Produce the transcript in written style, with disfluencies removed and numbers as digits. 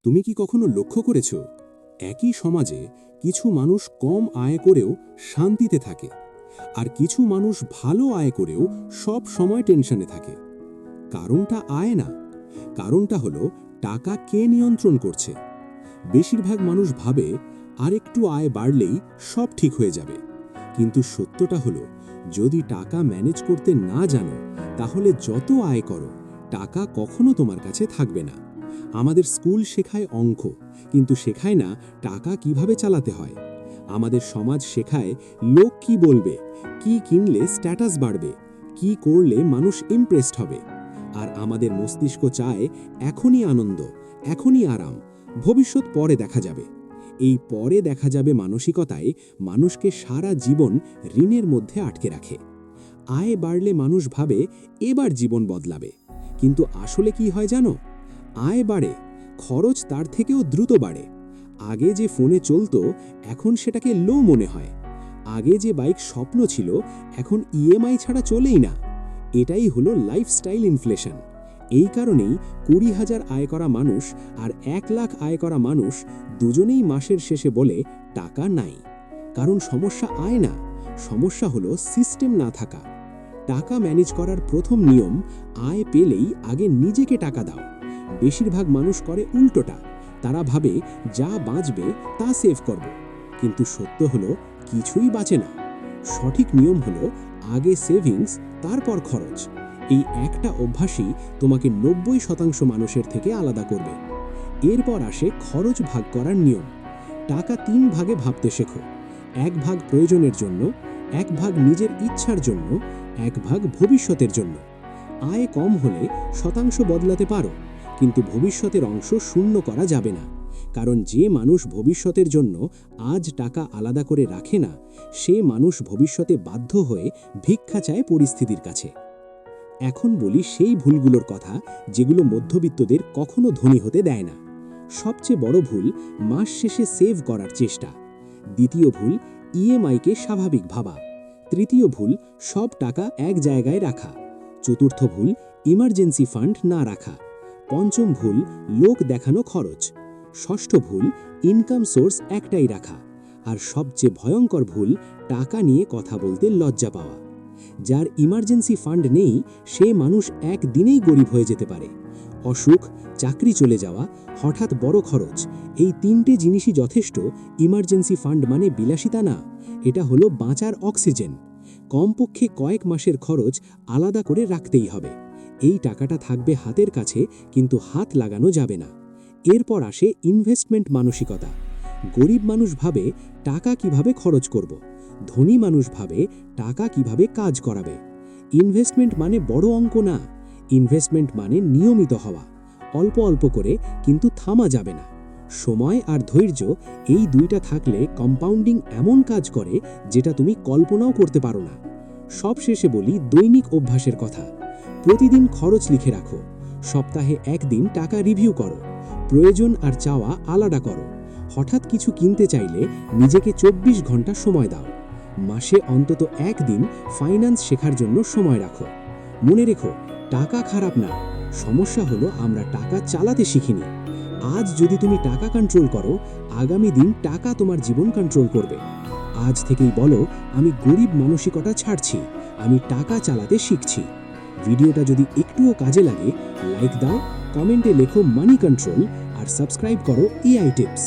তুমি কি কখনো লক্ষ্য করেছ একই সমাজে কিছু মানুষ কম আয় করেও শান্তিতে থাকে, আর কিছু মানুষ ভালো আয় করেও সব সময় টেনশনে থাকে? কারণটা আয় না, কারণটা হলো টাকা কে নিয়ন্ত্রণ করছে। বেশিরভাগ মানুষ ভাবে আরেকটু আয় বাড়লেই সব ঠিক হয়ে যাবে, কিন্তু সত্যটা হলো যদি টাকা ম্যানেজ করতে না জানো তাহলে যত আয় করো টাকা কখনো তোমার কাছে থাকবে না। আমাদের স্কুল শেখায় অঙ্ক, কিন্তু শেখায় না টাকা কিভাবে চালাতে হয়। আমাদের সমাজ শেখায় লোক কি বলবে, কি কিনলে স্ট্যাটাস বাড়বে, কি করলে মানুষ ইমপ্রেসড হবে। আর আমাদের মস্তিষ্ক চায় এখনই আনন্দ, এখনই আরাম, ভবিষ্যৎ পরে দেখা যাবে। এই পরে দেখা যাবে মানসিকতায় মানুষকে সারা জীবন ঋণের মধ্যে আটকে রাখে। আয় বাড়লে মানুষ ভাবে এবার জীবন বদলাবে, কিন্তু আসলে কি হয় জানো? আয় বাড়ে, খরচ তার থেকেও দ্রুত বাড়ে। আগে যে ফোনে চলতো এখন সেটাকে লো মনে হয়। আগে যে বাইক স্বপ্ন ছিল এখন ইএমআই ছাড়া চলেই না। এটাই হলো লাইফস্টাইল ইনফ্লেশন। এই কারণেই 20,000 আয় করা মানুষ আর 1 লাখ আয় করা মানুষ দুজনেই মাসের শেষে বলে টাকা নাই। কারণ সমস্যা আয় না, সমস্যা হলো সিস্টেম না থাকা। টাকা ম্যানেজ করার প্রথম নিয়ম, আয় পেলেই আগে নিজেকে টাকা দাও। বেশিরভাগ মানুষ করে উল্টোটা, তারা ভাবে যা বাঁচবে তা সেভ করব, কিন্তু সত্য হলো কিছুই বাঁচে না। সঠিক নিয়ম হলো আগে সেভিংস, তারপর খরচ। এই একটা অভ্যাসই তোমাকে 90% মানুষের থেকে আলাদা করবে। এরপর আসে খরচ ভাগ করার নিয়ম। টাকা 3 ভাগে ভাবতে শেখো। 1 ভাগ প্রয়োজনের জন্য, 1 ভাগ নিজের ইচ্ছার জন্য, 1 ভাগ ভবিষ্যতের জন্য। আয় কম হলে শতাংশ বদলাতে পারো, কিন্তু ভবিষ্যতের অংশ শূন্য করা যাবে না। কারণ যে মানুষ ভবিষ্যতের জন্য আজ টাকা আলাদা করে রাখে না, সে মানুষ ভবিষ্যতে বাধ্য হয়ে ভিক্ষা চায় পরিস্থিতির কাছে। এখন বলি সেই ভুলগুলোর কথা যেগুলো মধ্যবিত্তদের কখনো ধনী হতে দেয় না। সবচেয়ে বড় ভুল মাস শেষে সেভ করার চেষ্টা। দ্বিতীয় ভুল ইএমআইকে স্বাভাবিক ভাবা। তৃতীয় ভুল সব টাকা এক জায়গায় রাখা। চতুর্থ ভুল ইমার্জেন্সি ফান্ড না রাখা। পঞ্চম ভুল লোক দেখানো খরচ। ষষ্ঠ ভুল ইনকাম সোর্স একটাই রাখা। আর সবচেয়ে ভয়ঙ্কর ভুল টাকা নিয়ে কথা বলতে লজ্জা পাওয়া। যার ইমার্জেন্সি ফান্ড নেই সে মানুষ একদিনেই গরিব হয়ে যেতে পারে। অসুখ, চাকরি চলে যাওয়া, হঠাৎ বড় খরচ, এই 3টে জিনিসই যথেষ্ট। ইমার্জেন্সি ফান্ড মানে বিলাসিতা না, এটা হলো বাঁচার অক্সিজেন। কমপক্ষে কয়েক মাসের খরচ আলাদা করে রাখতেই হবে। এই টাকাটা থাকবে হাতের কাছে, কিন্তু হাত লাগানো যাবে না। এরপর আসে ইনভেস্টমেন্ট মানসিকতা। গরিব মানুষ ভাবে টাকা কিভাবে খরচ করব, ধনী মানুষ ভাবে টাকা কিভাবে কাজ করাবে। ইনভেস্টমেন্ট মানে বড় অঙ্ক না, ইনভেস্টমেন্ট মানে নিয়মিত হওয়া, অল্প অল্প করে, কিন্তু থামা যাবে না। সময় আর ধৈর্য, এই দুইটা থাকলে কম্পাউন্ডিং এমন কাজ করে যেটা তুমি কল্পনাও করতে পারো না। সবশেষে বলি দৈনিক অভ্যাসের কথা। প্রতিদিন খরচ লিখে রাখো। সপ্তাহে 1 দিন টাকা রিভিউ করো। প্রয়োজন আর চাওয়া আলাদা করো। হঠাৎ কিছু কিনতে চাইলে নিজেকে 24 ঘন্টা সময় দাও। মাসে অন্তত 1 দিন ফাইন্যান্স শেখার জন্য সময় রাখো। মনে রেখো, টাকা খারাপ না, সমস্যা হলো আমরা টাকা চালাতে শিখিনি। আজ যদি তুমি টাকা কন্ট্রোল করো, আগামী দিন টাকা তোমার জীবন কন্ট্রোল করবে। আজ থেকেই বলো, আমি গরিব মানসিকতা ছাড়ছি, আমি টাকা চালাতে শিখছি। ভিডিওটা যদি একটুও কাজে লাগে লাইক দাও, কমেন্টে লেখো মানি কন্ট্রোল, আর সাবস্ক্রাইব করো এআই টিপস।